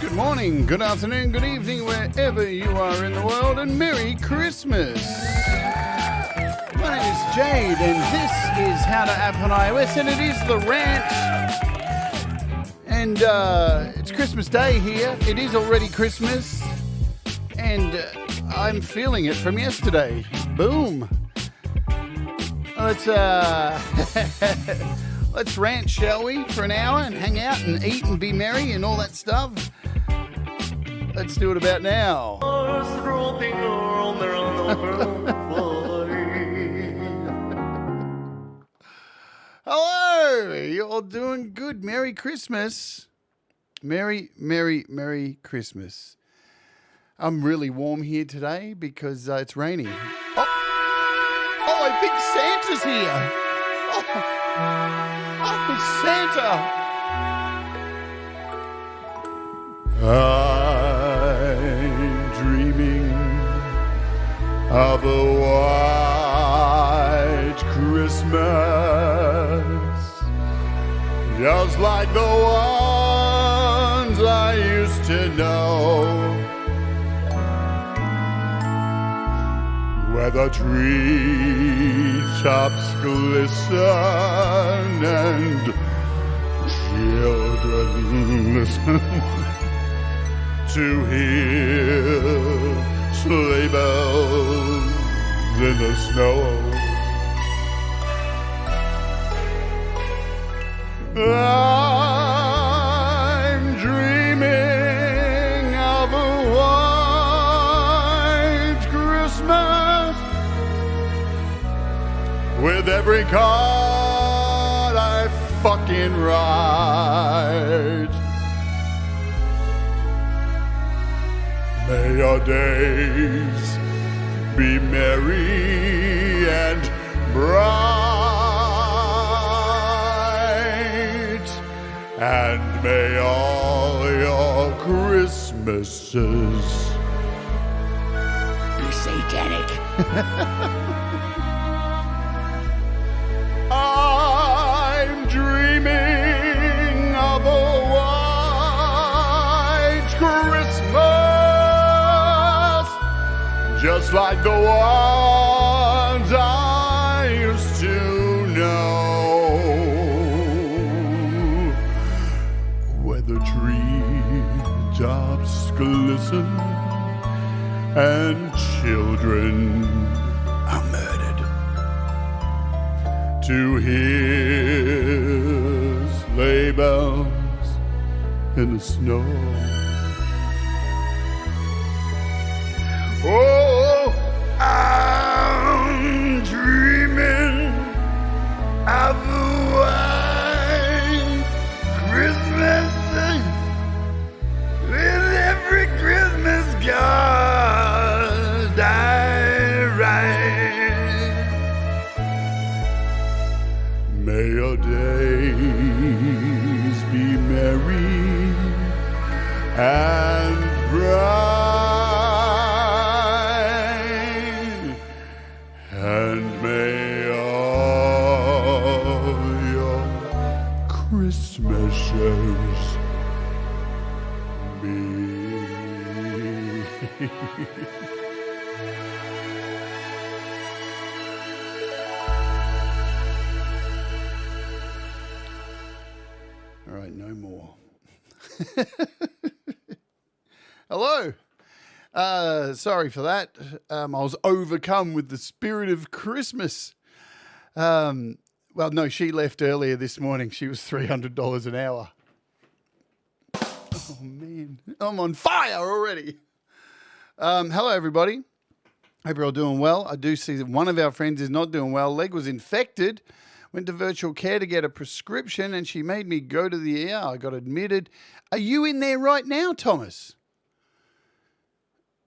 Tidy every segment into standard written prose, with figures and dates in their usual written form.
Good morning, good afternoon, good evening, wherever you are in the world, and Merry Christmas. My name is Jade, and this is How to App on iOS, and it is the Rant. And it's Christmas Day here. It is already Christmas, and I'm feeling it from yesterday. Boom. Let's let's rant, shall we, for an hour and hang out and eat and be merry and all that stuff. Let's do it about now. Hello, you're all doing good. Merry Christmas. Merry, Merry, Merry Christmas. I'm really warm here today because it's raining. Oh, I think Santa's here. Oh, Santa. I'm dreaming of a white Christmas, just like the ones I used to know, where the treetops glisten and children listen to hear sleigh bells in the snow. I'm dreaming of a white Christmas, with every card I fucking write. May your days be merry and bright, and may all your Christmases be satanic. I'm dreaming of a white Christmas, just like the ones I used to know, where the treetops glisten and children are murdered to hear sleigh bells in the snow. Oh, I'm dreaming of a white Christmas, with every Christmas card I write. May your days be merry and bright, and may all your Christmases be all right, no more. Hello. Sorry for that. I was overcome with the spirit of Christmas. Well, no, she left earlier this morning. She was $300 an hour. Oh, man. I'm on fire already. Hello, everybody. Hope you're all doing well. I do see that one of our friends is not doing well. Leg was infected. Went to virtual care to get a prescription, and she made me go to the ER. I got admitted. Are you in there right now, Thomas?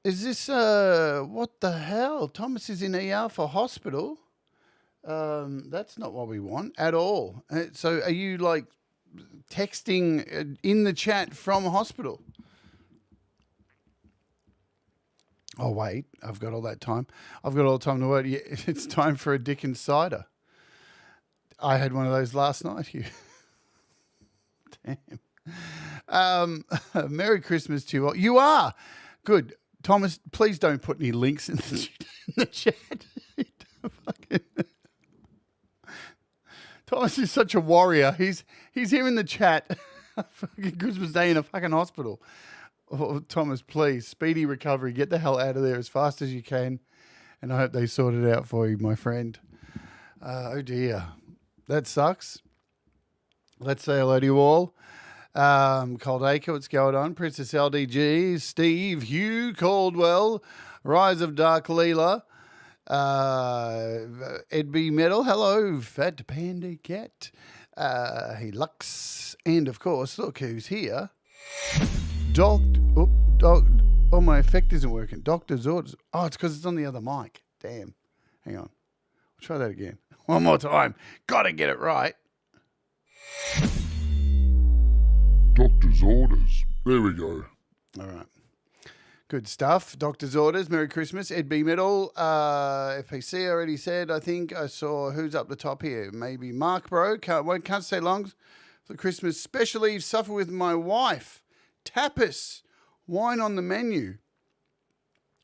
Is this, what the hell? Thomas is in ER for hospital. That's not what we want at all. So are you, like, texting in the chat from hospital? Oh, wait, I've got all that time. I've got all the time in the world. Yeah, it's time for a Dickens cider. I had one of those last night, Hugh. Damn. Merry Christmas to you all. You are. Good. Thomas, please don't put any links in the chat. Thomas is such a warrior. He's here in the chat. Fucking Christmas Day in a fucking hospital. Oh, Thomas, please, speedy recovery. Get the hell out of there as fast as you can. And I hope they sort it out for you, my friend. Oh, dear. That sucks. Let's say hello to you all. Cold Acre, what's going on? Princess LDG, Steve, Hugh, Caldwell, Rise of Dark Leela, Ed B. Metal, hello, Fat Panda Cat, hey, Lux, and of course, look who's here. Oh, my effect isn't working. Doctor's orders. Oh, it's because it's on the other mic. Damn. Hang on. I'll try that again. One more time. Got to get it right. Doctor's orders. There we go. All right. Good stuff. Doctor's orders. Merry Christmas. Ed B. Middle. FPC already said. I think I saw who's up the top here. Maybe Mark, bro. Can't stay long for Christmas. Special Eve. Suffer with my wife. Tapas. Wine on the menu.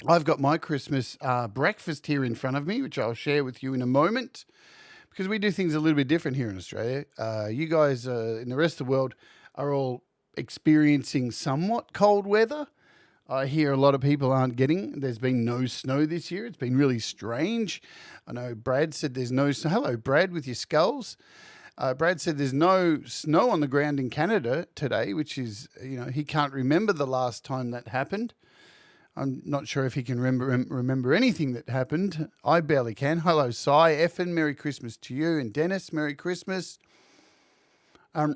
I've got my Christmas breakfast here in front of me, which I'll share with you in a moment, because we do things a little bit different here in Australia. You guys in the rest of the world are all experiencing somewhat cold weather. I hear a lot of people aren't getting. There's been no snow this year. It's been really strange. I know Brad said there's no snow. Hello, Brad, with your skulls. Brad said there's no snow on the ground in Canada today, which is, he can't remember the last time that happened. I'm not sure if he can remember anything that happened. I barely can. Hello, Cy. Effin, Merry Christmas to you. And Dennis, Merry Christmas.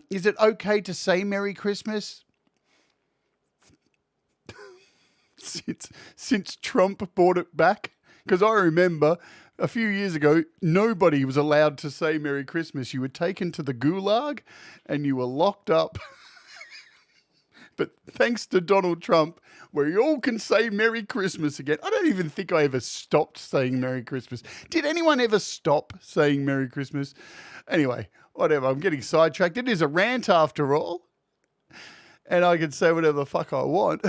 Is it okay to say Merry Christmas? since Trump brought it back? Because I remember a few years ago, nobody was allowed to say Merry Christmas. You were taken to the gulag and you were locked up. But thanks to Donald Trump, we all can say Merry Christmas again. I don't even think I ever stopped saying Merry Christmas. Did anyone ever stop saying Merry Christmas? Anyway, whatever. I'm getting sidetracked. It is a rant after all. And I can say whatever the fuck I want.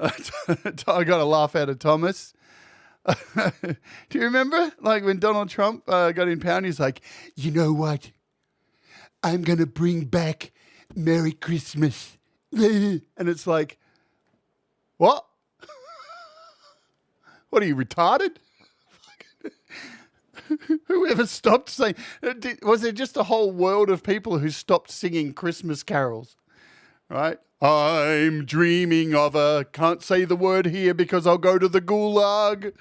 I got a laugh out of Thomas. Do you remember? Like when Donald Trump got in power, and he's like, you know what? I'm going to bring back Merry Christmas. And it's like, what? What are you, retarded? Whoever stopped saying, was there just a whole world of people who stopped singing Christmas carols? Right? I'm dreaming of can't say the word here because I'll go to the gulag.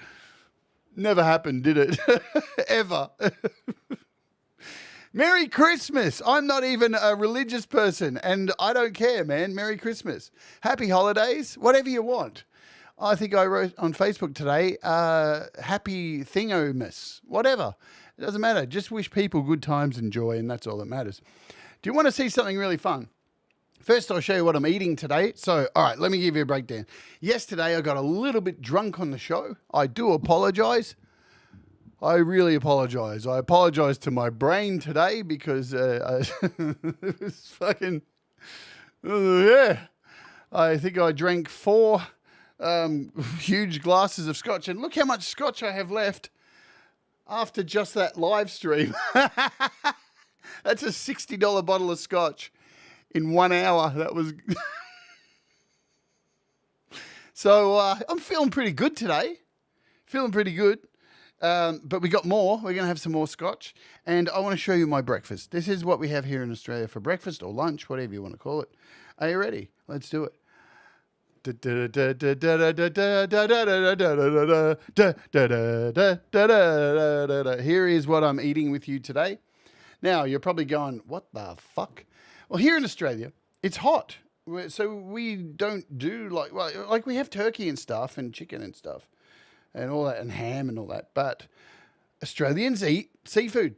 Never happened, did it? Ever. Merry Christmas. I'm not even a religious person and I don't care, man. Merry Christmas. Happy holidays. Whatever you want. I think I wrote on Facebook today, happy thingomas. Whatever. It doesn't matter. Just wish people good times and joy, and that's all that matters. Do you want to see something really fun? First, I'll show you what I'm eating today. So, all right, let me give you a breakdown. Yesterday, I got a little bit drunk on the show. I do apologize. I really apologize. I apologize to my brain today because it was fucking, yeah. I think I drank 4 huge glasses of scotch. And look how much scotch I have left after just that live stream. That's a $60 bottle of scotch in 1 hour. That was... So I'm feeling pretty good today. Feeling pretty good. But we got more. We're going to have some more scotch. And I want to show you my breakfast. This is what we have here in Australia for breakfast or lunch, whatever you want to call it. Are you ready? Let's do it. Here is what I'm eating with you today. Now, you're probably going, what the fuck? Well, here in Australia, it's hot. So we don't do like we have turkey and stuff and chicken and stuff and all that and ham and all that. But Australians eat seafood,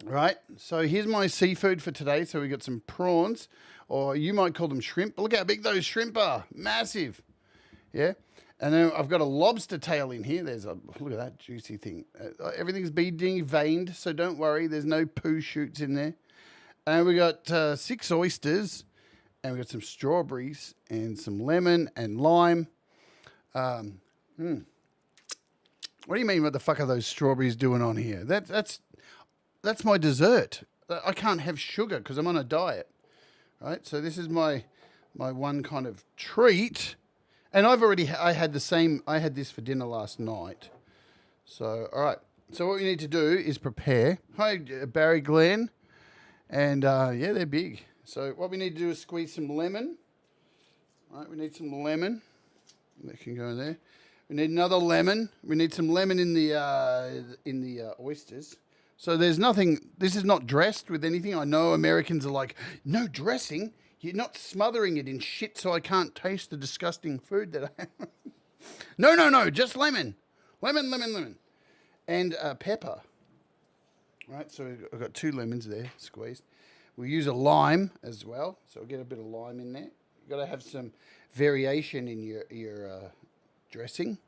right? So here's my seafood for today. So we got some prawns, or you might call them shrimp. Look how big those shrimp are. Massive. Yeah. And then I've got a lobster tail in here. Look at that juicy thing. Everything's been deveined, so don't worry. There's no poo shoots in there. And we got 6 oysters, and we got some strawberries and some lemon and lime. What do you mean? What the fuck are those strawberries doing on here? That's my dessert. I can't have sugar because I'm on a diet, right? So this is my one kind of treat. And I had this for dinner last night. So, all right. So what we need to do is prepare. Hi, Barry Glenn. And, yeah, they're big. So what we need to do is squeeze some lemon. All right, we need some lemon. That can go in there. We need another lemon. We need some lemon in the oysters. So there's nothing, this is not dressed with anything. I know Americans are like, no dressing. You're not smothering it in shit so I can't taste the disgusting food that I have. No, just lemon. Lemon. And pepper. Right, so I've got 2 lemons there squeezed. We use a lime as well, so we'll get a bit of lime in there. You've got to have some variation in your dressing.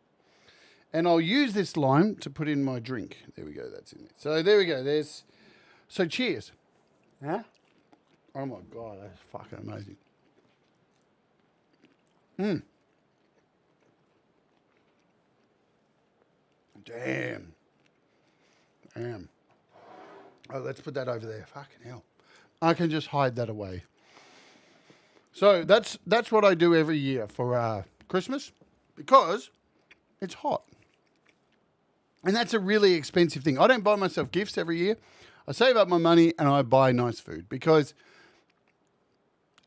And I'll use this lime to put in my drink. There we go, that's in there. So there we go, so cheers. Huh? Oh my God, that's fucking amazing. Damn. Oh, let's put that over there. Fucking hell. I can just hide that away. So that's what I do every year for Christmas because it's hot. And that's a really expensive thing. I don't buy myself gifts every year. I save up my money and I buy nice food because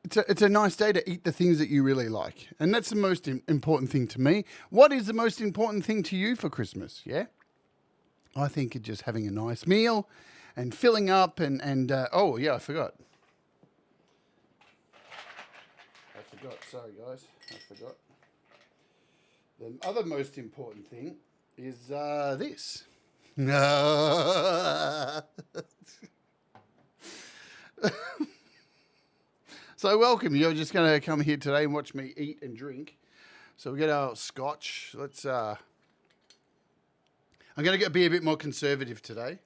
it's a nice day to eat the things that you really like. And that's the most important thing to me. What is the most important thing to you for Christmas? Yeah? I think it's just having a nice meal and filling up and oh, yeah, I forgot. Sorry, guys. I forgot. The other most important thing is this. So welcome. You're just going to come here today and watch me eat and drink. So we get our scotch. I'm going to be a bit more conservative today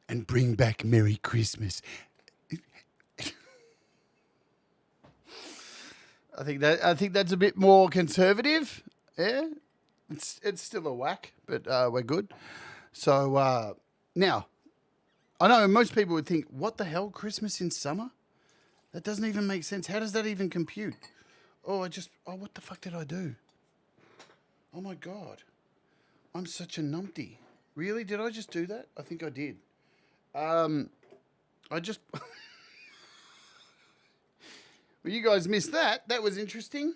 and bring back Merry Christmas. I think that's a bit more conservative. Yeah, it's still a whack, but we're good. So now, I know most people would think, what the hell, Christmas in summer? That doesn't even make sense. How does that even compute? What the fuck did I do? Oh my God, I'm such a numpty. Really? Did I just do that? I think I did. Well, you guys missed that. That was interesting.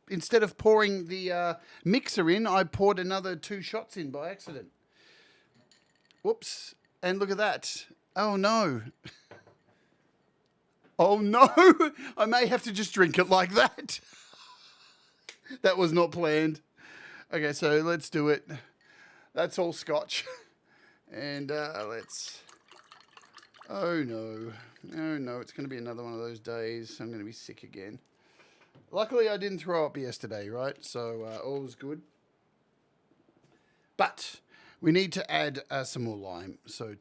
Instead of pouring the mixer in, I poured another 2 shots in by accident. Whoops. And look at that. Oh, no. Oh, no. I may have to just drink it like that. That was not planned. Okay, so let's do it. That's all scotch. And let's... Oh, no. Oh, no, it's going to be another one of those days. I'm going to be sick again. Luckily, I didn't throw up yesterday, right? So all was good. But we need to add some more lime. So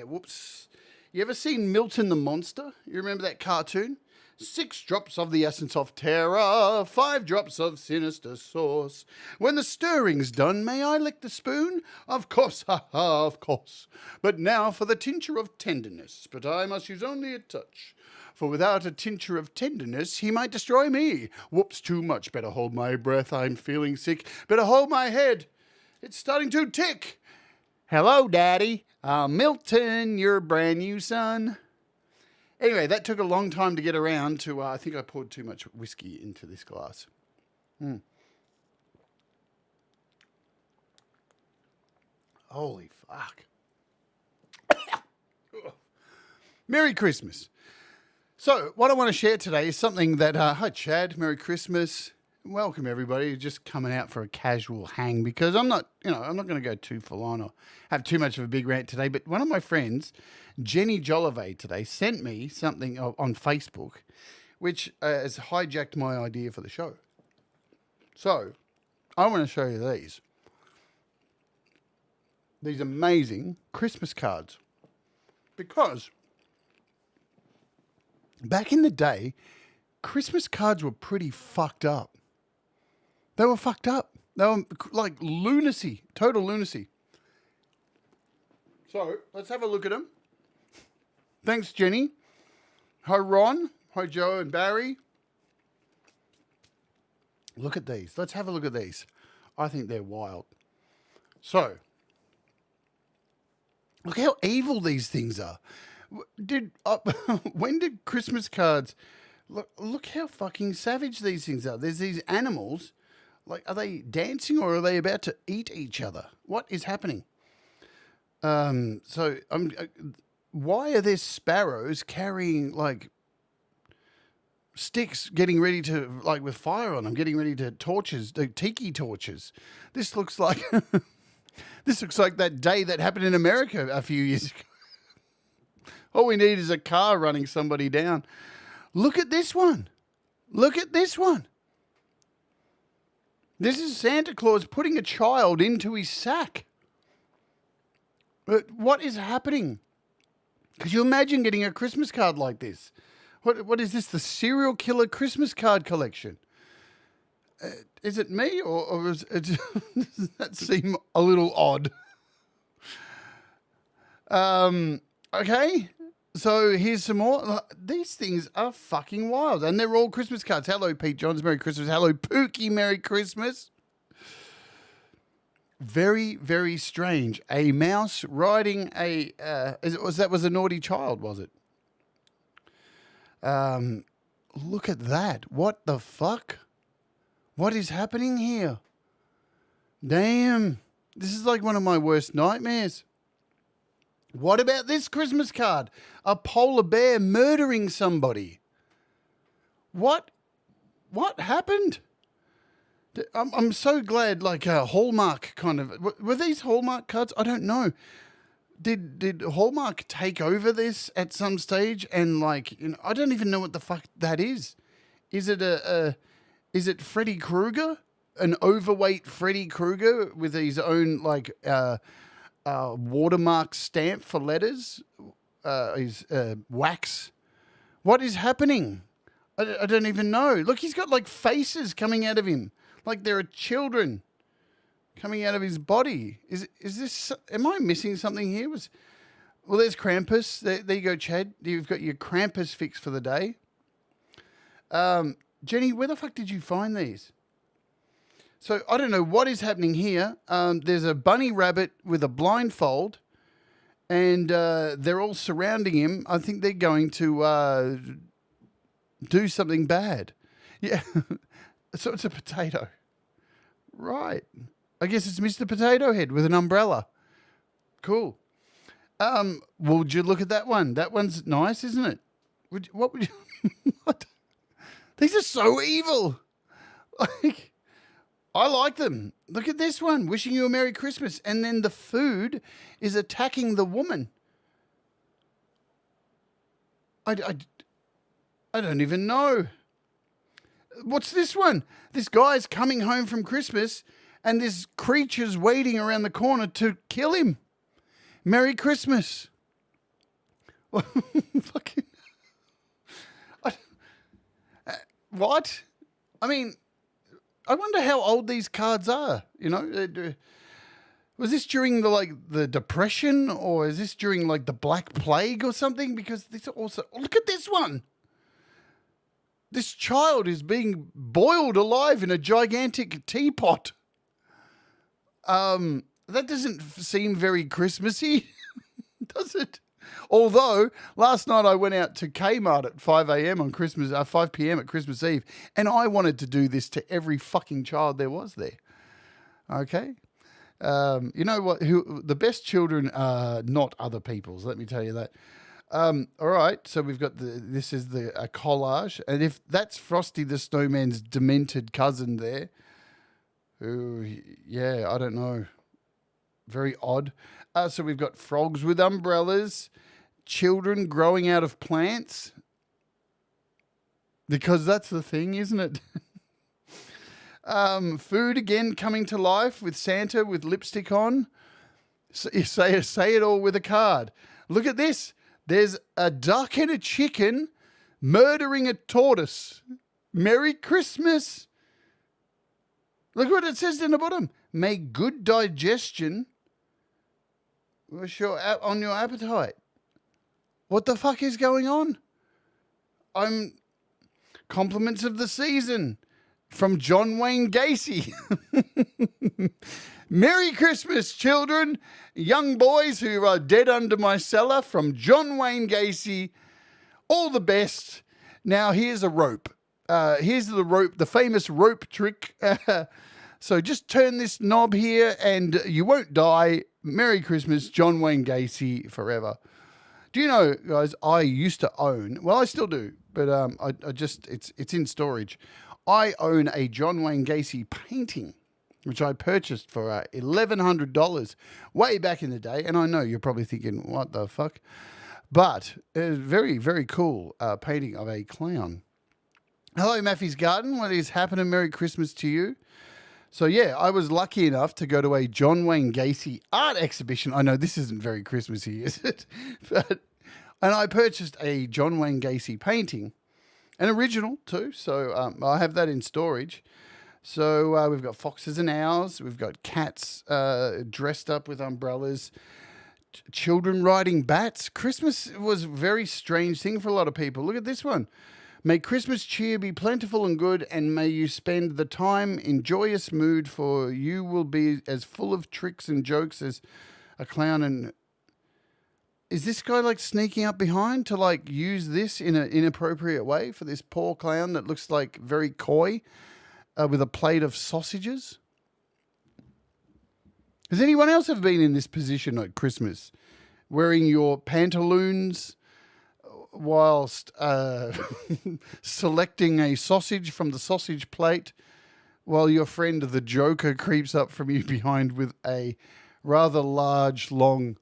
whoops. You ever seen Milton the Monster? You remember that cartoon? 6 drops of the essence of terror, 5 drops of sinister sauce. When the stirring's done, may I lick the spoon? Of course, ha, of course. But now for the tincture of tenderness, but I must use only a touch. For without a tincture of tenderness, he might destroy me. Whoops, too much. Better hold my breath, I'm feeling sick. Better hold my head. It's starting to tick. Hello, Daddy. Milton, your brand new son. Anyway, that took a long time to get around to, I think I poured too much whiskey into this glass. Holy fuck. Merry Christmas. So, what I want to share today is something that, hi Chad, Merry Christmas. Welcome everybody, just coming out for a casual hang because I'm not going to go too full on or have too much of a big rant today, but one of my friends, Jenny Jollivet today, sent me something on Facebook which has hijacked my idea for the show. So, I want to show you these. These amazing Christmas cards. Because back in the day, Christmas cards were pretty fucked up. They were fucked up. They were like lunacy, total lunacy. So, let's have a look at them. Thanks, Jenny. Hi, Ron. Hi, Joe and Barry. Look at these. Let's have a look at these. I think they're wild. So, look how evil these things are. When did Christmas cards... Look how fucking savage these things are. There's these animals. Like, are they dancing or are they about to eat each other? What is happening? Why are there sparrows carrying, like, sticks, getting ready to, like, with fire on them, getting ready to torches, the tiki torches? This looks like that day that happened in America a few years ago. All we need is a car running somebody down. Look at this one. Look at this one. This is Santa Claus putting a child into his sack. But what is happening? Could you imagine getting a Christmas card like this? What is this? The serial killer Christmas card collection? Is it me or does that seem a little odd? Okay. So here's some more. These things are fucking wild. And they're all Christmas cards. Hello, Pete Johns. Merry Christmas. Hello, Pookie. Merry Christmas. Very, very strange. A mouse riding a... that was a naughty child, was it? Look at that. What the fuck? What is happening here? Damn. This is like one of my worst nightmares. What about this Christmas card? A polar bear murdering somebody. What happened? I'm so glad, like a Hallmark kind of... Were these Hallmark cards? I don't know. Did Hallmark take over this at some stage? And like, I don't even know what the fuck that is. Is it is it Freddy Krueger? An overweight Freddy Krueger with his own like watermark stamp for letters? His wax. What is happening? I don't even know. Look, he's got like faces coming out of him. Like there are children coming out of his body. Is this? Am I missing something here? Well, there's Krampus. There you go, Chad. You've got your Krampus fix for the day. Jenny, where the fuck did you find these? So I don't know what is happening here. There's a bunny rabbit with a blindfold, and they're all surrounding him. I think they're going to do something bad. Yeah. So it's a potato. Right. I guess it's Mr. Potato Head with an umbrella. Cool. Would you look at that one? That one's nice, isn't it? What would you... What? These are so evil. Like, I like them. Look at this one. Wishing you a Merry Christmas. And then the food is attacking the woman. I don't even know. What's this one? This guy's coming home from Christmas and this creature's waiting around the corner to kill him. Merry Christmas. Fucking... What? I mean, I wonder how old these cards are. You know, was this during the Depression, or is this during like the Black Plague or something? Because this also, look at this one. This child is being boiled alive in a gigantic teapot. That doesn't seem very Christmassy, does it? Although, last night I went out to Kmart at 5 a.m. on Christmas, 5 p.m. at Christmas Eve, and I wanted to do this to every fucking child there was there. Okay? You know what? The best children are not other people's, let me tell you that. All right, so we've got this is a collage, and if that's Frosty the Snowman's demented cousin there, who, yeah, I don't know, very odd. So we've got frogs with umbrellas, children growing out of plants, because that's the thing, isn't it? Food again coming to life with Santa with lipstick on. So you say it all with a card. Look at this. There's a duck and a chicken murdering a tortoise. Merry Christmas. Look what it says in the bottom. May good digestion on your appetite. What the fuck is going on? Compliments of the season from John Wayne Gacy. Merry Christmas, children, young boys who are dead under my cellar, from John Wayne Gacy. All the best. Now here's a rope. Here's the rope, the famous rope trick. So just turn this knob here and you won't die. Merry Christmas, John Wayne Gacy forever. Do you know, guys, I used to own, well, I still do, but it's in storage. I own a John Wayne Gacy painting, which I purchased for $1,100 way back in the day. And I know you're probably thinking, what the fuck? But a very, very cool painting of a clown. Hello, Maffy's Garden. What is happening? Merry Christmas to you. So, yeah, I was lucky enough to go to a John Wayne Gacy art exhibition. I know this isn't very Christmassy, is it? And I purchased a John Wayne Gacy painting, an original too. So I have that in storage. So we've got foxes and owls. We've got cats dressed up with umbrellas. Children riding bats. Christmas was a very strange thing for a lot of people. Look at this one. May Christmas cheer be plentiful and good, and may you spend the time in joyous mood, for you will be as full of tricks and jokes as a clown. And is this guy like sneaking up behind to like use this in an inappropriate way for this poor clown that looks like very coy with a plate of sausages? Has anyone else ever been in this position at Christmas, wearing your pantaloons whilst selecting a sausage from the sausage plate, while your friend the Joker creeps up from you behind with a rather large, long,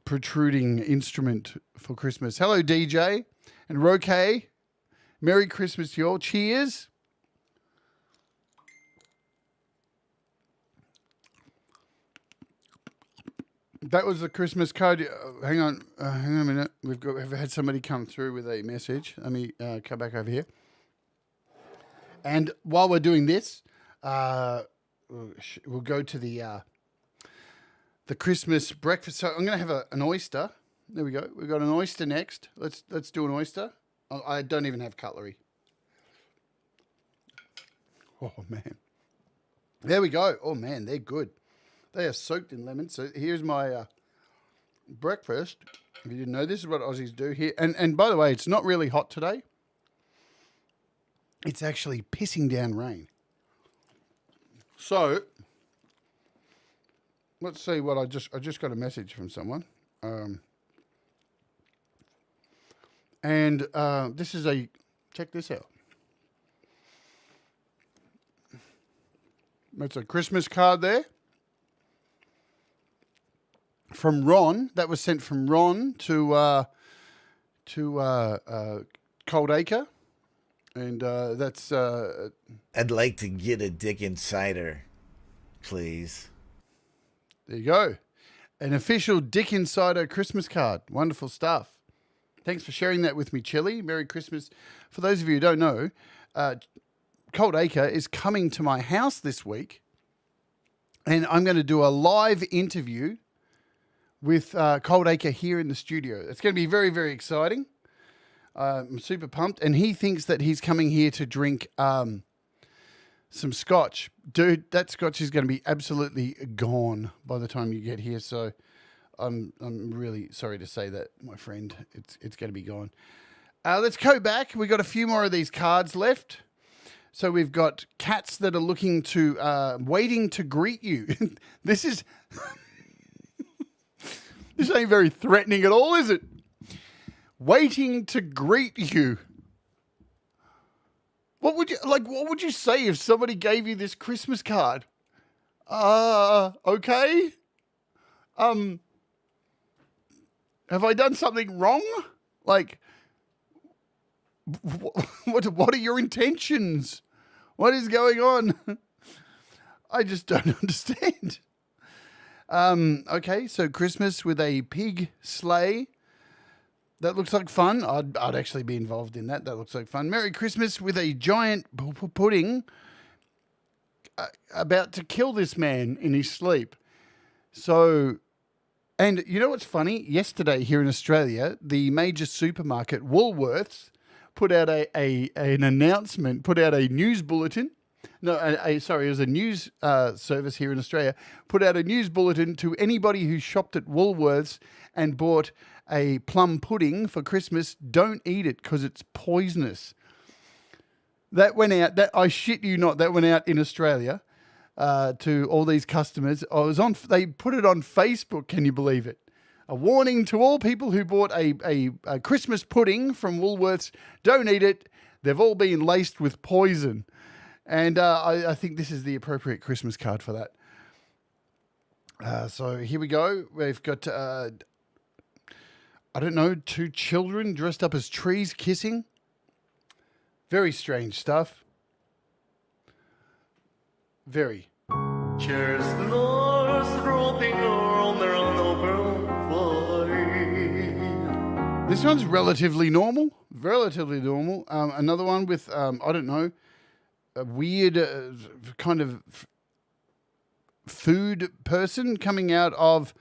protruding instrument for Christmas? Hello, DJ and Roque. Merry Christmas to you all. Cheers. That was the Christmas card. Hang on a minute. We've had somebody come through with a message. Let me come back over here. And while we're doing this, we'll go to the Christmas breakfast. So I'm going to have an oyster. There we go. We've got an oyster next. Let's do an oyster. I don't even have cutlery. Oh man. There we go. Oh man, they're good. They are soaked in lemon. So here's my breakfast. If you didn't know, this is what Aussies do here. And by the way, it's not really hot today. It's actually pissing down rain. So let's see what I just got a message from someone. This is check this out. It's a Christmas card there. From Ron, that was sent from Ron to Cold Acre, and that's. I'd like to get a Dick Insider, please. There you go, an official Dick Insider Christmas card. Wonderful stuff. Thanks for sharing that with me, Chili. Merry Christmas. For those of you who don't know, Cold Acre is coming to my house this week, and I'm going to do a live interview with Cold Acre here in the studio. It's going to be very, very exciting. I'm super pumped. And he thinks that he's coming here to drink some scotch. Dude, that scotch is going to be absolutely gone by the time you get here. So I'm really sorry to say that, my friend. It's going to be gone. Let's go back. We got a few more of these cards left. So we've got cats that are waiting to greet you. This is... This ain't very threatening at all, is it? Waiting to greet you. What would you say if somebody gave you this Christmas card? Okay. Have I done something wrong? Like, what are your intentions? What is going on? I just don't understand. Okay, so Christmas with a pig sleigh. That looks like fun. I'd actually be involved in that. That looks like fun. Merry Christmas with a giant pudding about to kill this man in his sleep. So, and you know what's funny? Yesterday here in Australia, the major supermarket Woolworths put out an announcement, put out a news bulletin. No, sorry, it was a news service here in Australia. Put out a news bulletin to anybody who shopped at Woolworths and bought a plum pudding for Christmas. Don't eat it because it's poisonous. That went out. That I shit you not. That went out in Australia to all these customers. They put it on Facebook. Can you believe it? A warning to all people who bought a Christmas pudding from Woolworths. Don't eat it. They've all been laced with poison. And I think this is the appropriate Christmas card for that. So here we go. We've got, I don't know, 2 children dressed up as trees kissing. Very strange stuff. Very. Cheers the North roping on their fire. This one's relatively normal. Relatively normal. Another one with, I don't know, a weird kind of food person coming out of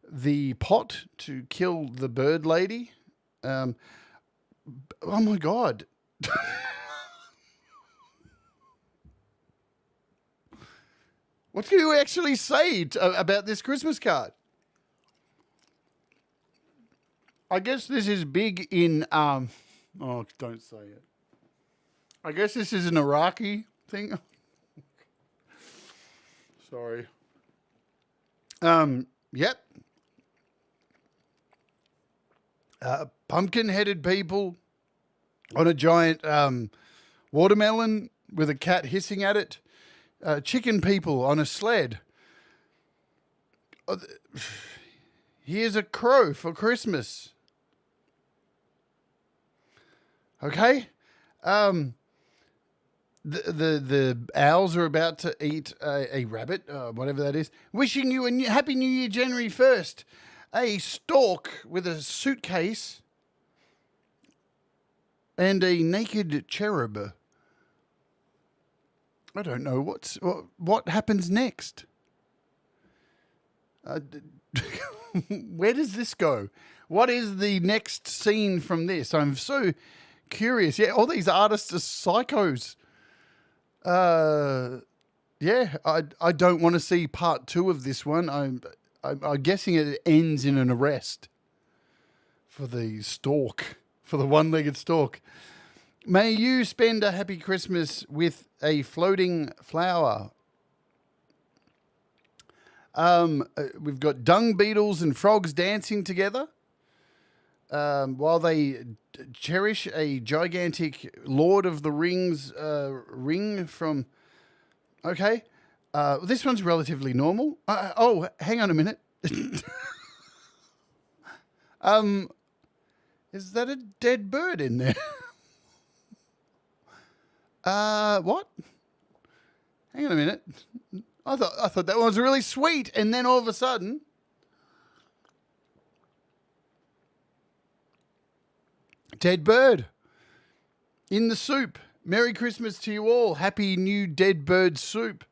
the pot to kill the bird lady. Oh my God. What can you actually say about this Christmas card? I guess this is big in, oh, don't say it. I guess this is an Iraqi thing. Sorry. Yep. Pumpkin-headed people on a giant watermelon with a cat hissing at it. Chicken people on a sled. Here's a crow for Christmas. Okay? The owls are about to eat a rabbit, whatever that is. Wishing you a Happy New Year, January 1st. A stork with a suitcase and a naked cherub. I don't know what happens next. Where does this go? What is the next scene from this? I'm so curious. Yeah, all these artists are psychos. Yeah, I don't want to see part 2 of this one. I'm guessing it ends in an arrest for the stork, for the one-legged stork. May you spend a happy Christmas with a floating flower. We've got dung beetles and frogs dancing together while they cherish a gigantic Lord of the Rings ring from... Okay. This one's relatively normal. Oh, hang on a minute. Is that a dead bird in there? What? Hang on a minute. I thought that one was really sweet, and then all of a sudden, dead bird in the soup. Merry Christmas to you all. Happy new dead bird soup.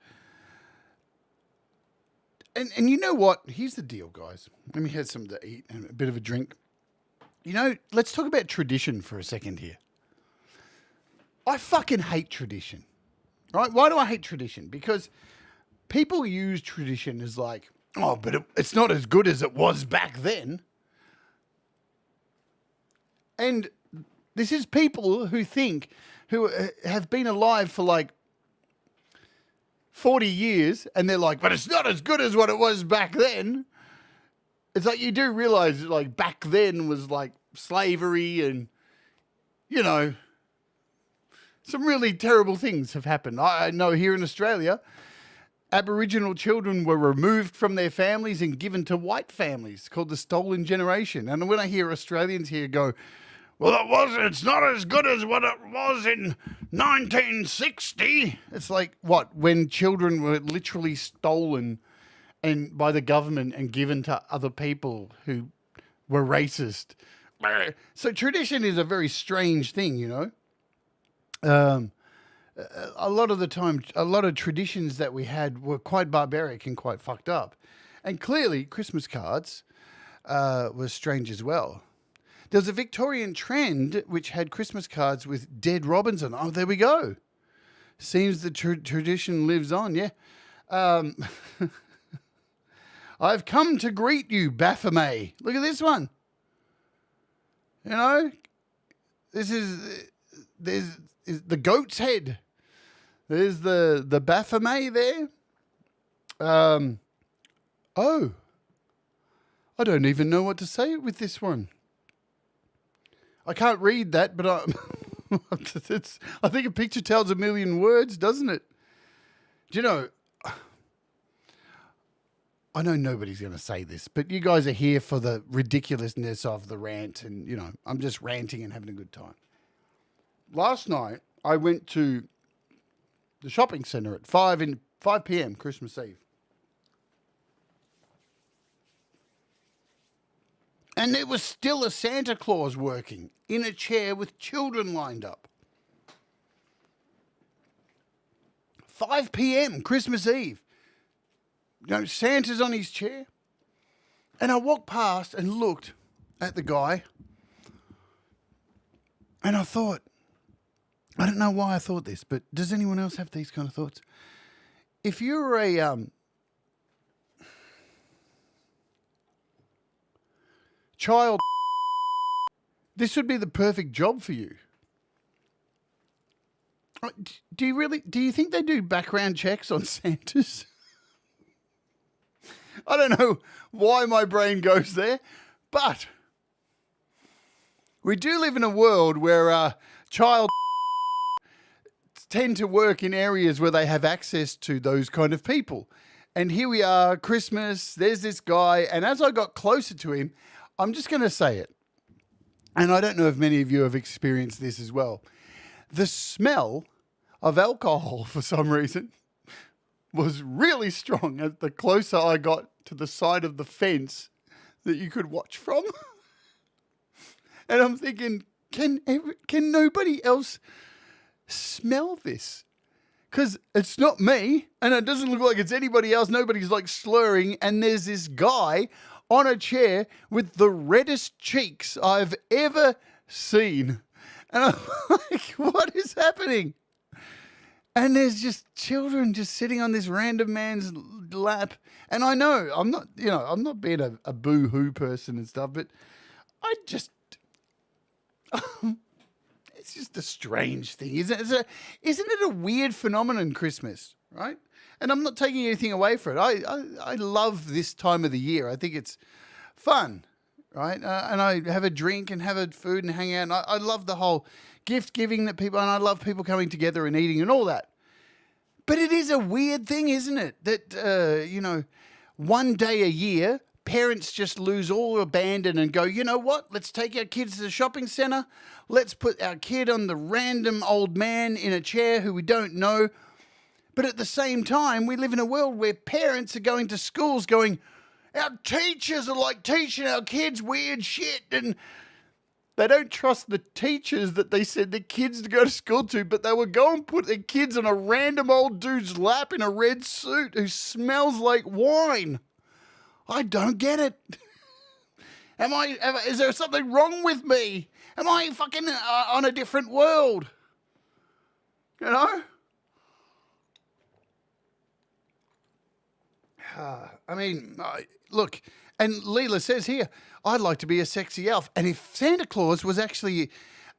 And you know what? Here's the deal, guys. Let me have something to eat and a bit of a drink. You know, let's talk about tradition for a second here. I fucking hate tradition, right? Why do I hate tradition? Because people use tradition as like, oh, but it's not as good as it was back then. And this is people who have been alive for like 40 years and they're like, but it's not as good as what it was back then. It's like you do realize like back then was like slavery and, you know, some really terrible things have happened. I know here in Australia, Aboriginal children were removed from their families and given to white families called the stolen generation. And when I hear Australians here go, It's not as good as what it was in 1960. It's like, what, when children were literally stolen and by the government and given to other people who were racist. So tradition is a very strange thing, you know. A lot of the time, a lot of traditions that we had were quite barbaric and quite fucked up. And clearly, Christmas cards were strange as well. There's a Victorian trend which had Christmas cards with dead robins on. Oh, there we go. Seems the tradition lives on, yeah. I've come to greet you, Baphomet. Look at this one. You know, there's the goat's head. There's the Baphomet there. Oh, I don't even know what to say with this one. I can't read that, but I think a picture tells a million words, doesn't it? Do you know, I know nobody's going to say this, but you guys are here for the ridiculousness of the rant, and, you know, I'm just ranting and having a good time. Last night, I went to the shopping centre at 5 p.m. Christmas Eve. And there was still a Santa Claus working in a chair with children lined up. 5 p.m. Christmas Eve. You know, Santa's on his chair. And I walked past and looked at the guy. And I thought, I don't know why I thought this, but does anyone else have these kind of thoughts? If you're a child, this would be the perfect job for you. Do you think they do background checks on Santas? I don't know why my brain goes there, but we do live in a world where child tend to work in areas where they have access to those kind of people. And here we are, Christmas, there's this guy, and as I got closer to him, I'm just going to say it, and I don't know if many of you have experienced this as well. The smell of alcohol, for some reason, was really strong as the closer I got to the side of the fence that you could watch from. And I'm thinking, can nobody else smell this? Because it's not me, and it doesn't look like it's anybody else. Nobody's like slurring, and there's this guy on a chair with the reddest cheeks I've ever seen. And I'm like, what is happening? And there's just children just sitting on this random man's lap. And I know, I'm not being a boo-hoo person and stuff, but I just, it's just a strange thing. Isn't it a weird phenomenon, Christmas, right? And I'm not taking anything away from it. I love this time of the year. I think it's fun, right? And I have a drink and have a food and hang out. And I love the whole gift giving that people, and I love people coming together and eating and all that. But it is a weird thing, isn't it? That, one day a year, parents just lose all abandon and go, you know what? Let's take our kids to the shopping centre. Let's put our kid on the random old man in a chair who we don't know. But at the same time, we live in a world where parents are going to schools going, our teachers are like teaching our kids weird shit, and they don't trust the teachers that they send their kids to go to school to, but they would go and put their kids on a random old dude's lap in a red suit who smells like wine. I don't get it. Is there something wrong with me? Am I fucking on a different world? You know? Look, and Leela says here, I'd like to be a sexy elf. And if Santa Claus was actually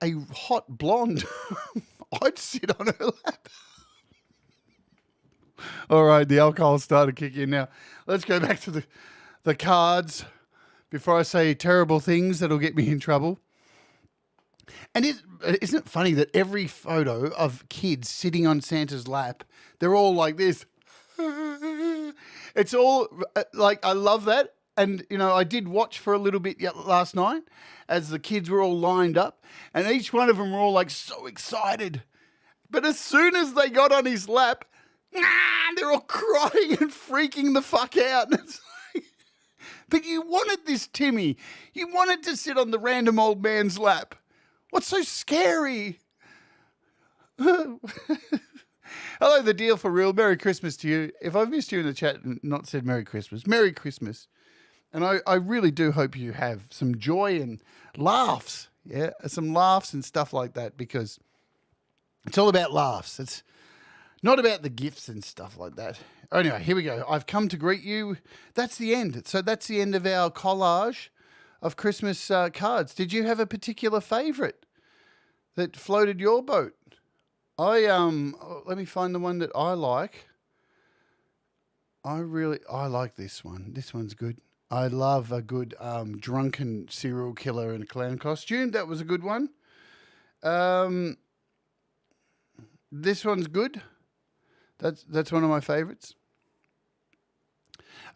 a hot blonde, I'd sit on her lap. All right, the alcohol started kicking in now. Let's go back to the cards before I say terrible things that'll get me in trouble. And isn't it funny that every photo of kids sitting on Santa's lap, they're all like this. It's all like, I love that. And, you know, I did watch for a little bit last night as the kids were all lined up, and each one of them were all like so excited. But as soon as they got on his lap, they're all crying and freaking the fuck out. And it's like, but you wanted this, Timmy. You wanted to sit on the random old man's lap. What's so scary? Hello, the deal for real. Merry Christmas to you. If I've missed you in the chat and not said Merry Christmas, Merry Christmas. And I really do hope you have some joy and laughs. Yeah, some laughs and stuff like that, because it's all about laughs. It's not about the gifts and stuff like that. Anyway, here we go. I've come to greet you. That's the end. So that's the end of our collage of Christmas cards. Did you have a particular favourite that floated your boat? Let me find the one that I like. I like this one. This one's good. I love a good drunken serial killer in a clown costume. That was a good one. This one's good. That's one of my favourites.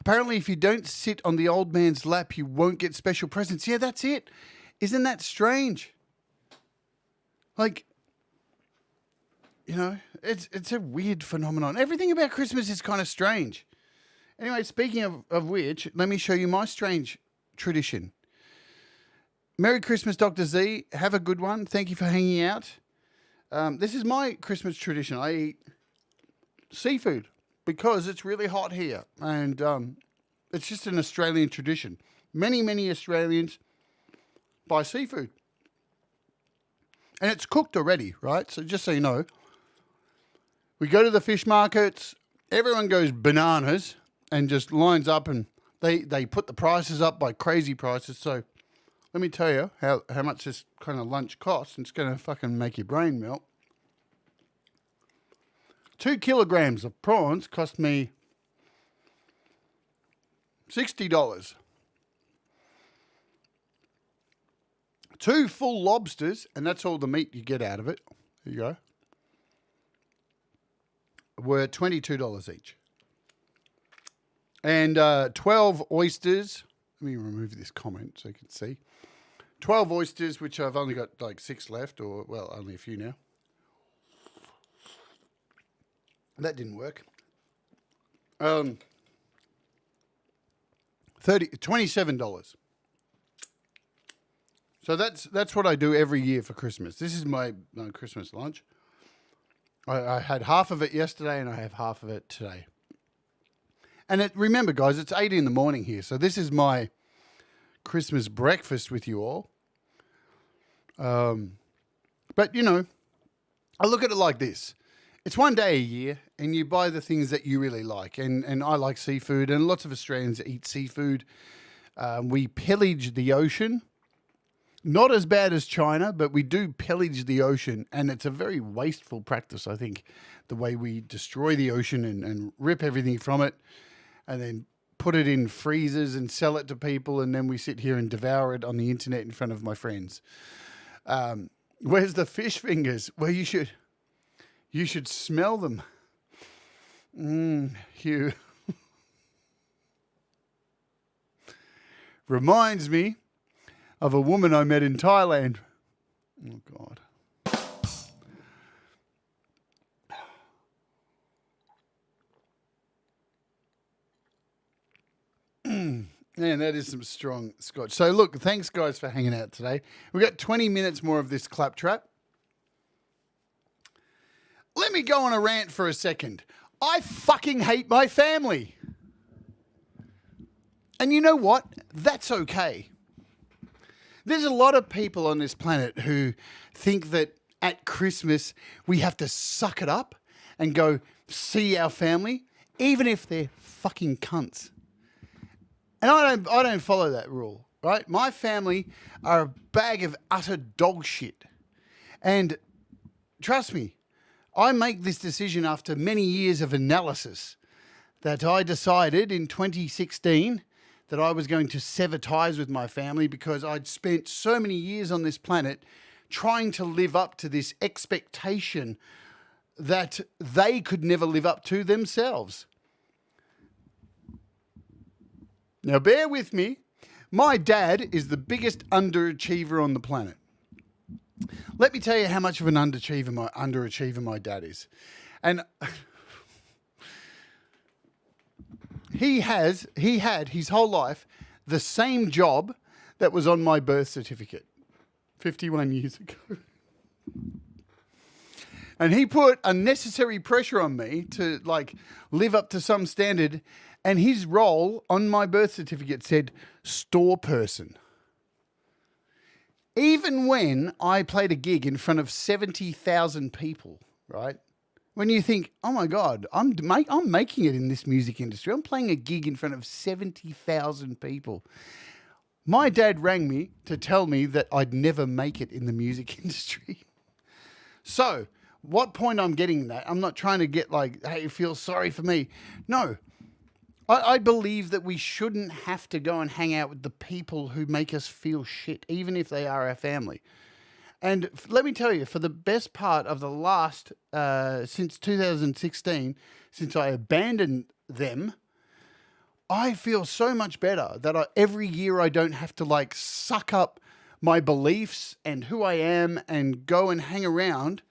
Apparently, if you don't sit on the old man's lap, you won't get special presents. Yeah, that's it. Isn't that strange? Like, you know, it's a weird phenomenon. Everything about Christmas is kind of strange. Anyway, speaking of which, let me show you my strange tradition. Merry Christmas, Dr. Z. Have a good one. Thank you for hanging out. This is my Christmas tradition. I eat seafood because it's really hot here. And it's just an Australian tradition. Many Australians buy seafood. And it's cooked already, right? So just so you know, we go to the fish markets. Everyone goes bananas and just lines up, and they put the prices up by crazy prices. So let me tell you how much this kind of lunch costs, and it's going to fucking make your brain melt. 2 kilograms of prawns cost me $60. 2 full lobsters, and that's all the meat you get out of it. There you go. Were $22 each. And 12 oysters. Let me remove this comment so you can see. 12 oysters, which I've only got like 6 left, or, well, only a few now. That didn't work. $27. So that's what I do every year for Christmas. This is my Christmas lunch. I had half of it yesterday, and I have half of it today. And remember, guys, it's 8 in the morning here, so this is my Christmas breakfast with you all. But, you know, I look at it like this. It's one day a year, and you buy the things that you really like. And I like seafood, and lots of Australians eat seafood. We pillage the ocean. Not as bad as China, but we do pillage the ocean, and it's a very wasteful practice, I think, the way we destroy the ocean and rip everything from it, and then put it in freezers and sell it to people, and then we sit here and devour it on the internet in front of my friends. Where's the fish fingers? Well, you should smell them. Hugh. Reminds me of a woman I met in Thailand. Oh, God. Man, that is some strong scotch. So, look, thanks, guys, for hanging out today. We've got 20 minutes more of this claptrap. Let me go on a rant for a second. I fucking hate my family. And you know what? That's okay. There's a lot of people on this planet who think that at Christmas we have to suck it up and go see our family, even if they're fucking cunts. And I don't follow that rule, right? My family are a bag of utter dog shit. And trust me, I make this decision after many years of analysis that I decided in 2016 that I was going to sever ties with my family because I'd spent so many years on this planet trying to live up to this expectation that they could never live up to themselves. Now, bear with me. My dad is the biggest underachiever on the planet. Let me tell you how much of an underachiever my dad is. And he had his whole life the same job that was on my birth certificate 51 years ago. And he put unnecessary pressure on me to like live up to some standard. And his role on my birth certificate said store person. Even when I played a gig in front of 70,000 people, right? When you think, oh my God, I'm making it in this music industry. I'm playing a gig in front of 70,000 people. My dad rang me to tell me that I'd never make it in the music industry. So, what point I'm getting that? I'm not trying to get like, hey, feel sorry for me. No. I believe that we shouldn't have to go and hang out with the people who make us feel shit, even if they are our family. And let me tell you, for the best part of the last, since 2016, since I abandoned them, I feel so much better that every year I don't have to like suck up my beliefs and who I am and go and hang around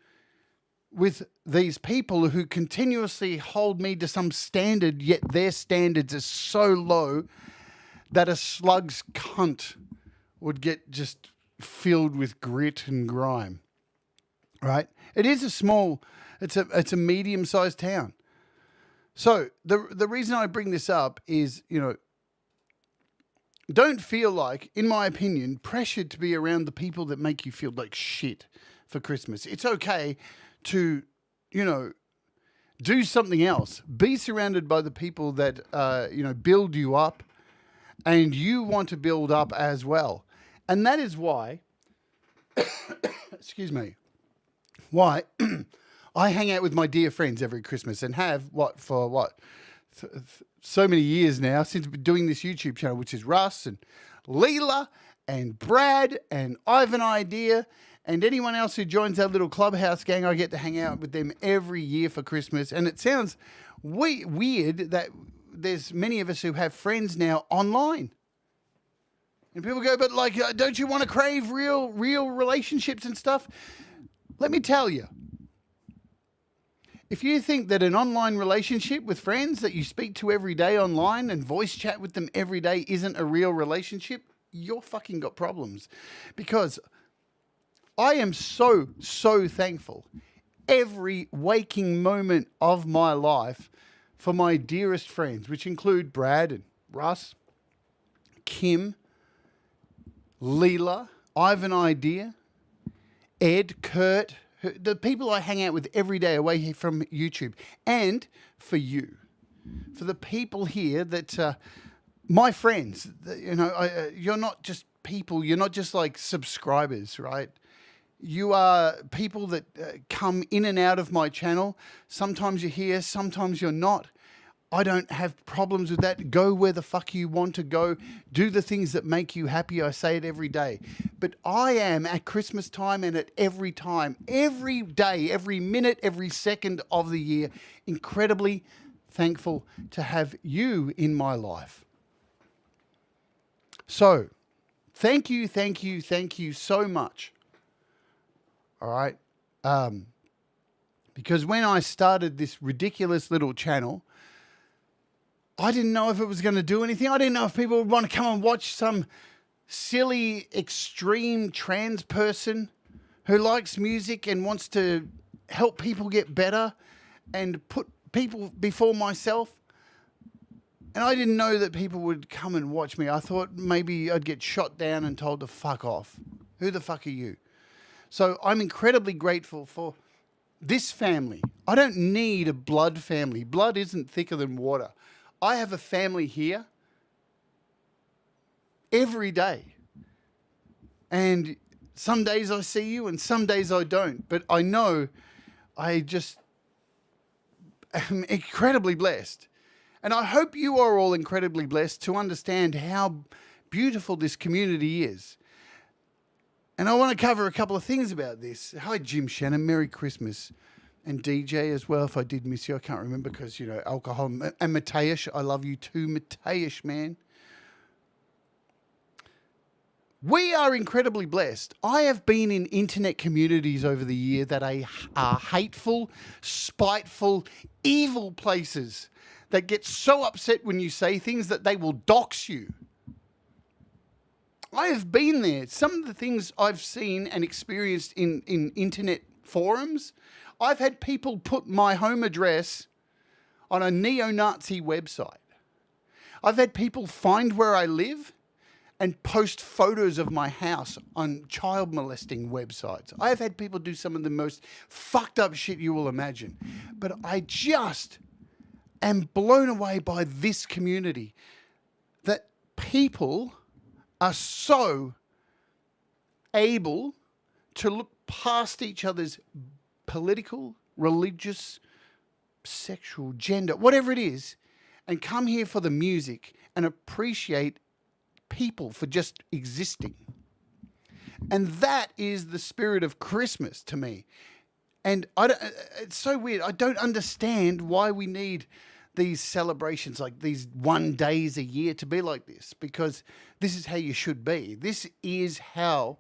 with these people who continuously hold me to some standard, yet their standards are so low that a slug's cunt would get just filled with grit and grime, right? It is it's a medium-sized town. So the reason I bring this up is, don't feel like, in my opinion, pressured to be around the people that make you feel like shit for Christmas. It's okay to, do something else. Be surrounded by the people that, build you up and you want to build up as well. And that is why, excuse me, why I hang out with my dear friends every Christmas and have so many years now since doing this YouTube channel, which is Russ and Leela and Brad and Ivan Idea and anyone else who joins our little clubhouse gang. I get to hang out with them every year for Christmas. And it sounds weird that there's many of us who have friends now online. And people go, but like, don't you want to crave real relationships and stuff? Let me tell you. If you think that an online relationship with friends that you speak to every day online and voice chat with them every day isn't a real relationship, you're fucking got problems. Because I am so thankful every waking moment of my life for my dearest friends, which include Brad and Russ, Kim, Leela, Ivan Idea, Ed, Kurt, the people I hang out with every day away from YouTube, and for you, for the people here that, my friends, you're not just people, you're not just like subscribers, right? You are people that come in and out of my channel. Sometimes you're here, sometimes you're not. I don't have problems with that. Go where the fuck you want to go. Do the things that make you happy. I say it every day. But I am at Christmas time and at every time, every day, every minute, every second of the year, incredibly thankful to have you in my life. So, thank you so much. All right? Because when I started this ridiculous little channel, I didn't know if it was going to do anything. I didn't know if people would want to come and watch some silly, extreme trans person who likes music and wants to help people get better and put people before myself. And I didn't know that people would come and watch me. I thought maybe I'd get shot down and told to fuck off. Who the fuck are you? So I'm incredibly grateful for this family. I don't need a blood family. Blood isn't thicker than water. I have a family here every day. And some days I see you and some days I don't. But I know I just am incredibly blessed. And I hope you are all incredibly blessed to understand how beautiful this community is. And I want to cover a couple of things about this. Hi, Jim Shannon. Merry Christmas. And DJ as well, if I did miss you. I can't remember because, alcohol. And Mateusz, I love you too. Mateusz, man. We are incredibly blessed. I have been in internet communities over the year that are hateful, spiteful, evil places that get so upset when you say things that they will dox you. I have been there. Some of the things I've seen and experienced in internet forums, I've had people put my home address on a neo-Nazi website. I've had people find where I live and post photos of my house on child molesting websites. I've had people do some of the most fucked up shit you will imagine. But I just am blown away by this community, that people are so able to look past each other's political, religious, sexual, gender, whatever it is, and come here for the music and appreciate people for just existing. And that is the spirit of Christmas to me. And it's so weird. I don't understand why we need these celebrations, like these 1 days a year, to be like this, because this is how you should be. This is how,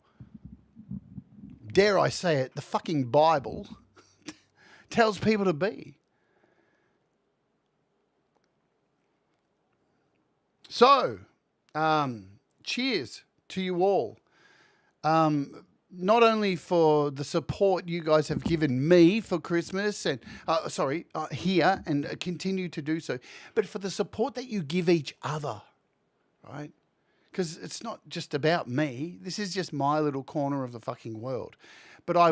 dare I say it, the fucking Bible tells people to be. So, cheers to you all. Not only for the support you guys have given me for Christmas and here and continue to do so, but for the support that you give each other, right? Because it's not just about me. This is just my little corner of the fucking world. But I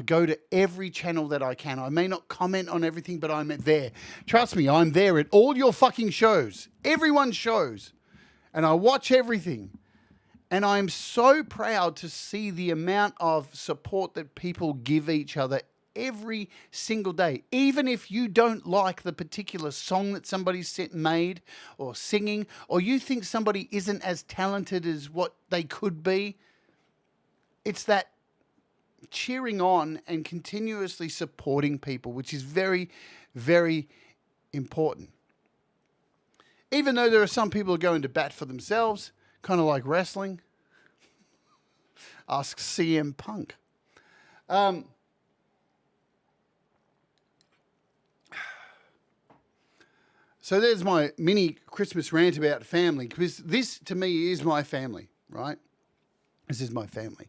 go to every channel that I can. I may not comment on everything, but I'm there. Trust me, I'm there at all your fucking shows, everyone's shows, and I watch everything. And I'm so proud to see the amount of support that people give each other every single day. Even if you don't like the particular song that somebody's made or singing, or you think somebody isn't as talented as what they could be, it's that cheering on and continuously supporting people, which is very, very important. Even though there are some people who go into bat for themselves, kind of like wrestling. Ask CM Punk. So there's my mini Christmas rant about family, because this to me is my family, right? This is my family.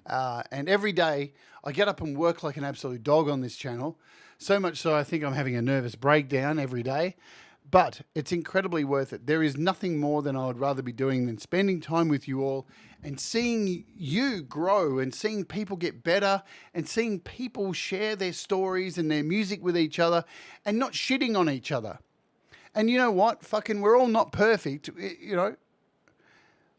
And every day I get up and work like an absolute dog on this channel. So much so I think I'm having a nervous breakdown every day. But it's incredibly worth it. There is nothing more than I would rather be doing than spending time with you all and seeing you grow and seeing people get better and seeing people share their stories and their music with each other and not shitting on each other. And you know what? Fucking, we're all not perfect. You know,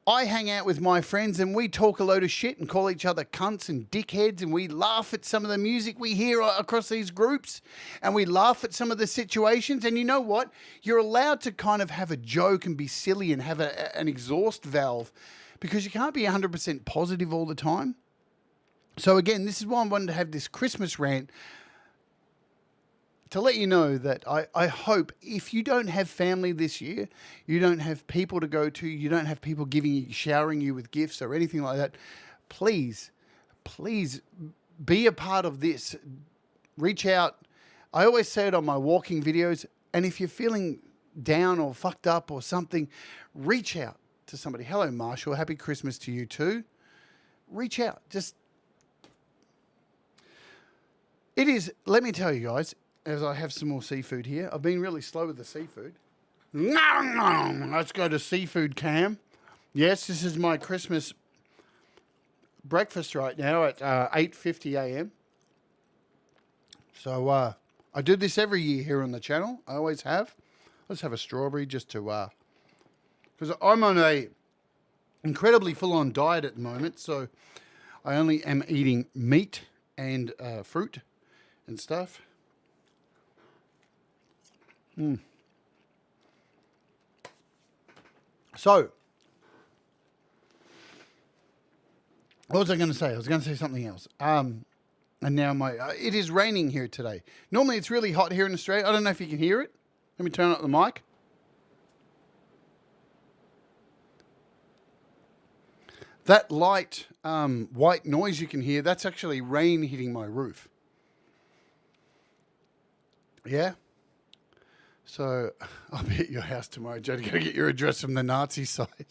I hang out with my friends and we talk a load of shit and call each other cunts and dickheads, and we laugh at some of the music we hear across these groups, and we laugh at some of the situations. And you know what? You're allowed to kind of have a joke and be silly and have an exhaust valve, because you can't be 100% positive all the time. So again, this is why I wanted to have this Christmas rant, to let you know that I hope if you don't have family this year, you don't have people to go to, you don't have people showering you with gifts or anything like that, please be a part of this. Reach out. I always say it on my walking videos, and if you're feeling down or fucked up or something, reach out to somebody. Hello, Marshall. Happy Christmas to you too. Reach out. It is, let me tell you guys, as I have some more seafood here. I've been really slow with the seafood. Let's go to seafood cam. Yes, this is my Christmas breakfast right now at 8:50 a.m. So I do this every year here on the channel. I always have. Let's have a strawberry just to, because I'm on a incredibly full-on diet at the moment. So I only am eating meat and fruit and stuff. So, what was I going to say? I was going to say something else. And now it is raining here today. Normally it's really hot here in Australia. I don't know if you can hear it. Let me turn up the mic. That light white noise you can hear, that's actually rain hitting my roof. Yeah? So I'll be at your house tomorrow, Jade. Got to get your address from the Nazi side.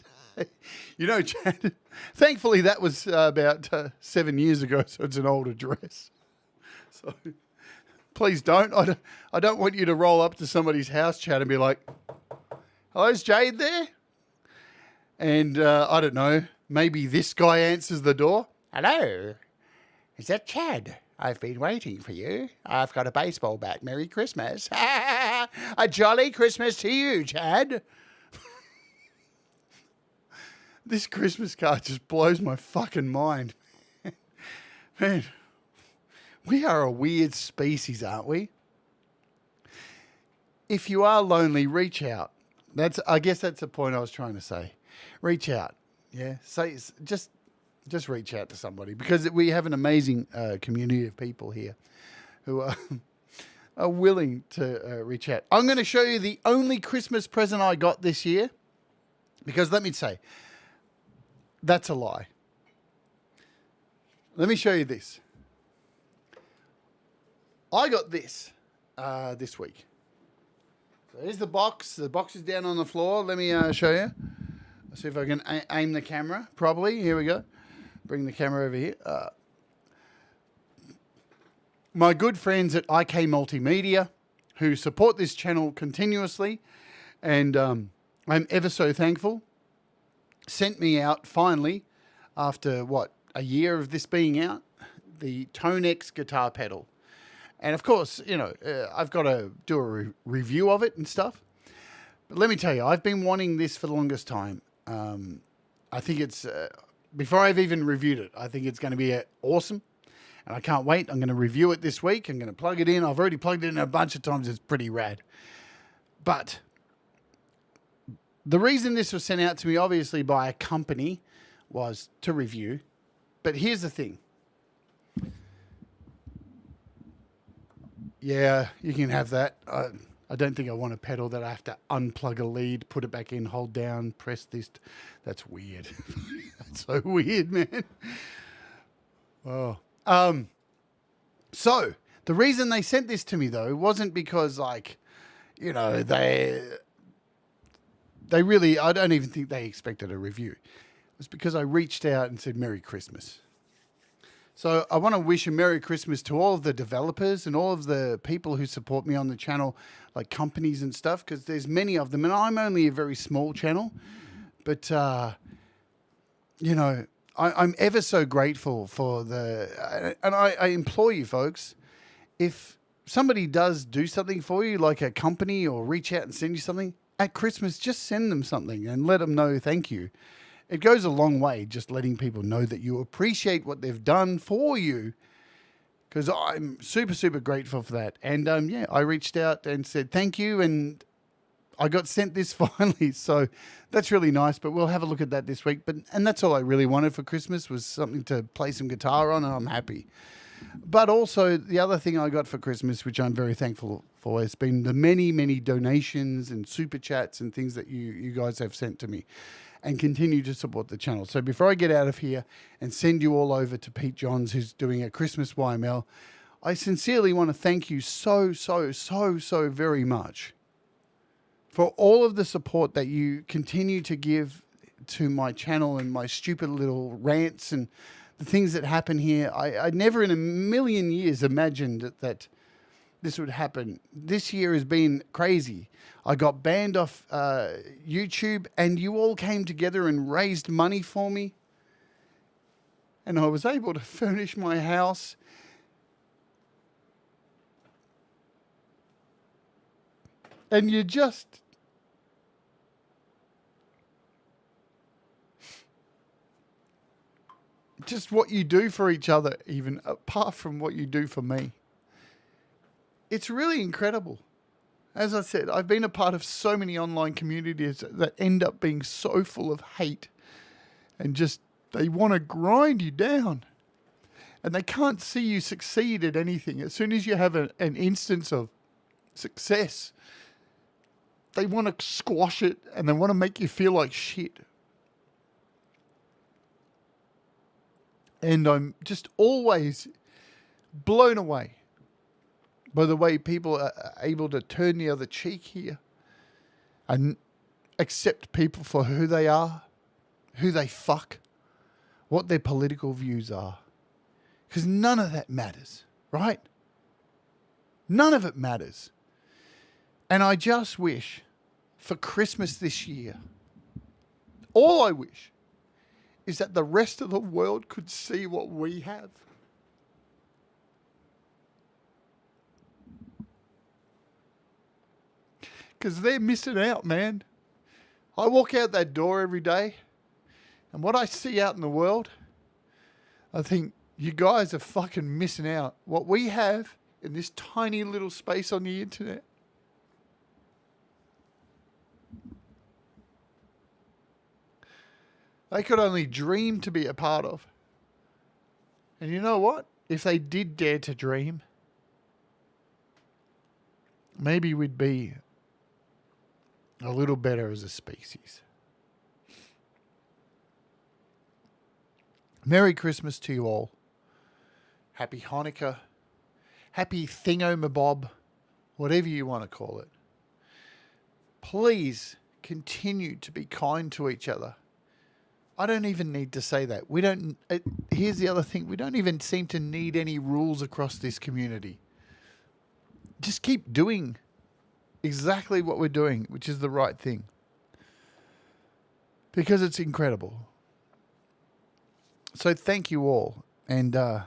You know, Jade, thankfully that was about 7 years ago, so it's an old address. So please don't. I don't want you to roll up to somebody's house, Chad, and be like, hello, is Jade there? And I don't know, maybe this guy answers the door. Hello, is that Chad? I've been waiting for you. I've got a baseball bat. Merry Christmas. A jolly Christmas to you, Chad. This Christmas card just blows my fucking mind. Man, we are a weird species, aren't we? If you are lonely, reach out. I guess that's the point I was trying to say. Reach out. Yeah. Just reach out to somebody, because we have an amazing community of people here who are willing to reach out. I'm going to show you the only Christmas present I got this year, because let me say, that's a lie. Let me show you this. I got this this week. So here's the box. The box is down on the floor. Let me show you. Let's see if I can aim the camera properly. Here we go. Bring the camera over here. My good friends at IK Multimedia, who support this channel continuously, and I'm ever so thankful, sent me out finally, after a year of this being out, the Tonex guitar pedal. And of course, you know, I've got to do a review of it and stuff. But let me tell you, I've been wanting this for the longest time. I think it's... before I've even reviewed it, I think it's going to be awesome, and I can't wait. I'm going to review it this week. I'm going to plug it in. I've already plugged it in a bunch of times. It's pretty rad. But the reason this was sent out to me, obviously by a company, was to review. But here's the thing. Yeah, you can have that. I don't think I want a pedal that I have to unplug a lead, put it back in, hold down, press this. That's weird. That's so weird, man. Oh. So the reason they sent this to me, though, wasn't because, like, you know, they really, I don't even think they expected a review. It was because I reached out and said, Merry Christmas. So I want to wish a Merry Christmas to all of the developers and all of the people who support me on the channel, like companies and stuff, because there's many of them. And I'm only a very small channel. But, you know, I'm ever so grateful for and I implore you folks, if somebody does do something for you, like a company, or reach out and send you something, at Christmas, just send them something and let them know thank you. It goes a long way, just letting people know that you appreciate what they've done for you, because I'm super, super grateful for that. And yeah, I reached out and said thank you, and I got sent this finally. So that's really nice, but we'll have a look at that this week. And that's all I really wanted for Christmas, was something to play some guitar on, and I'm happy. But also the other thing I got for Christmas, which I'm very thankful for, has been the many, many donations and super chats and things that you guys have sent to me, and continue to support the channel. So before I get out of here and send you all over to Pete Johns, who's doing a Christmas YML, I sincerely want to thank you so, so, so, so very much for all of the support that you continue to give to my channel and my stupid little rants and the things that happen here. I never in a million years imagined that this would happen. This year has been crazy. I got banned off YouTube, and you all came together and raised money for me. And I was able to furnish my house. And you just what you do for each other, even apart from what you do for me. It's really incredible. As I said, I've been a part of so many online communities that end up being so full of hate, and just, they want to grind you down, and they can't see you succeed at anything. As soon as you have an instance of success, they want to squash it, and they want to make you feel like shit. And I'm just always blown away by the way people are able to turn the other cheek here and accept people for who they are, who they fuck, what their political views are. Because none of that matters, right? None of it matters. And I just wish for Christmas this year, all I wish is that the rest of the world could see what we have. Because they're missing out, man. I walk out that door every day, and what I see out in the world, I think, you guys are fucking missing out. What we have in this tiny little space on the internet. They could only dream to be a part of. And you know what? If they did dare to dream, maybe we'd be a little better as a species. Merry Christmas to you all. Happy Hanukkah. Happy Thingomabob. Whatever you want to call it. Please continue to be kind to each other. I don't even need to say that. Here's the other thing. We don't even seem to need any rules across this community. Just keep doing exactly what we're doing, which is the right thing. Because it's incredible. So thank you all. And I'm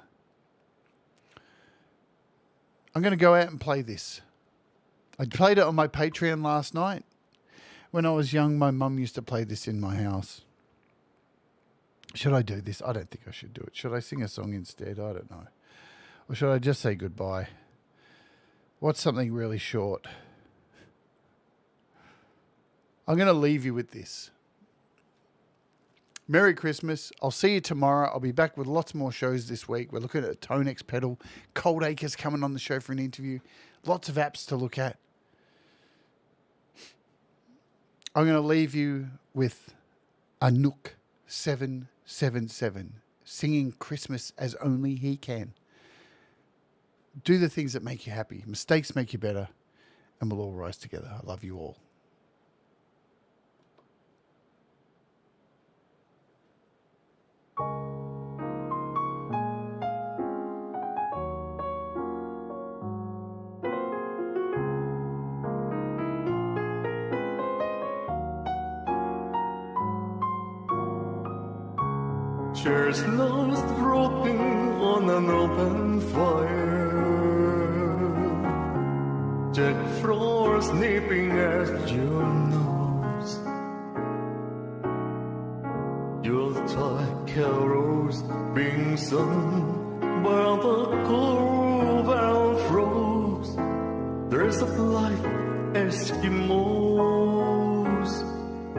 going to go out and play this. I played it on my Patreon last night. When I was young, my mum used to play this in my house. Should I do this? I don't think I should do it. Should I sing a song instead? I don't know. Or should I just say goodbye? What's something really short? I'm going to leave you with this. Merry Christmas. I'll see you tomorrow. I'll be back with lots more shows this week. We're looking at a Tonex pedal. Cold Acres coming on the show for an interview. Lots of apps to look at. I'm going to leave you with Anouk 777 singing Christmas as only he can. Do the things that make you happy. Mistakes make you better. And we'll all rise together. I love you all. Cheers lost floating on an open fire. Jack Frost nipping at your nose. Yuletide carols being sung by the cold frogs. There's a life Eskimos.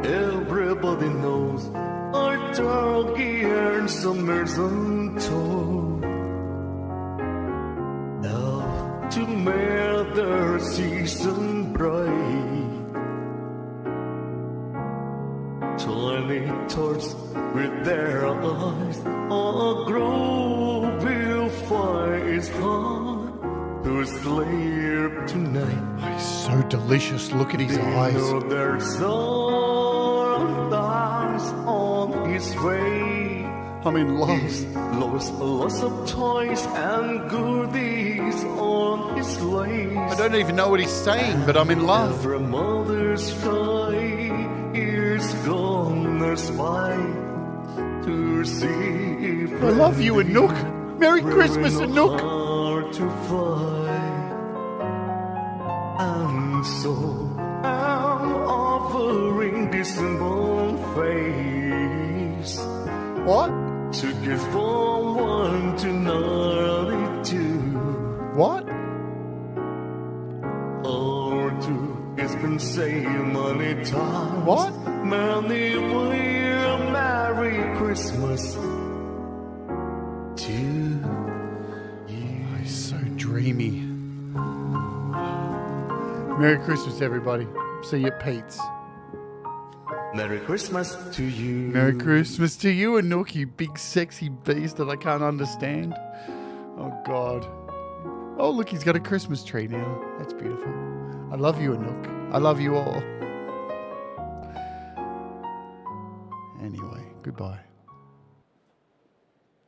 Everybody knows our doggy and summers untold. Love to make their season bright. Tiny tots with their eyes, a grove will fire is hard to sleep tonight. He's so delicious. Look at his eyes. Know there's all eyes on his way. I'm in love. He's lots of toys and goodies on his sleigh. I don't even know what he's saying, but I'm in love. Every mother's cry is gonna spy to see if I love you, Anouk. Merry Christmas, Anouk. to fight. And so I'm offering this bone face. What? To give from 1 to 92. What? Or to, it's been said many times. What? Many will Merry Christmas to you. He's so dreamy. Merry Christmas, everybody. See you at Pete's. Merry Christmas to you. Merry Christmas to you, Anook, you big sexy beast that I can't understand. Oh, God. Oh, look, he's got a Christmas tree now. That's beautiful. I love you, Anook. I love you all. Anyway, goodbye.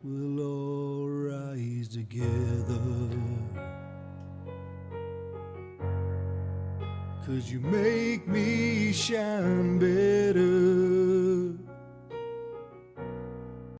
We'll all rise together, 'cause you make me shine better.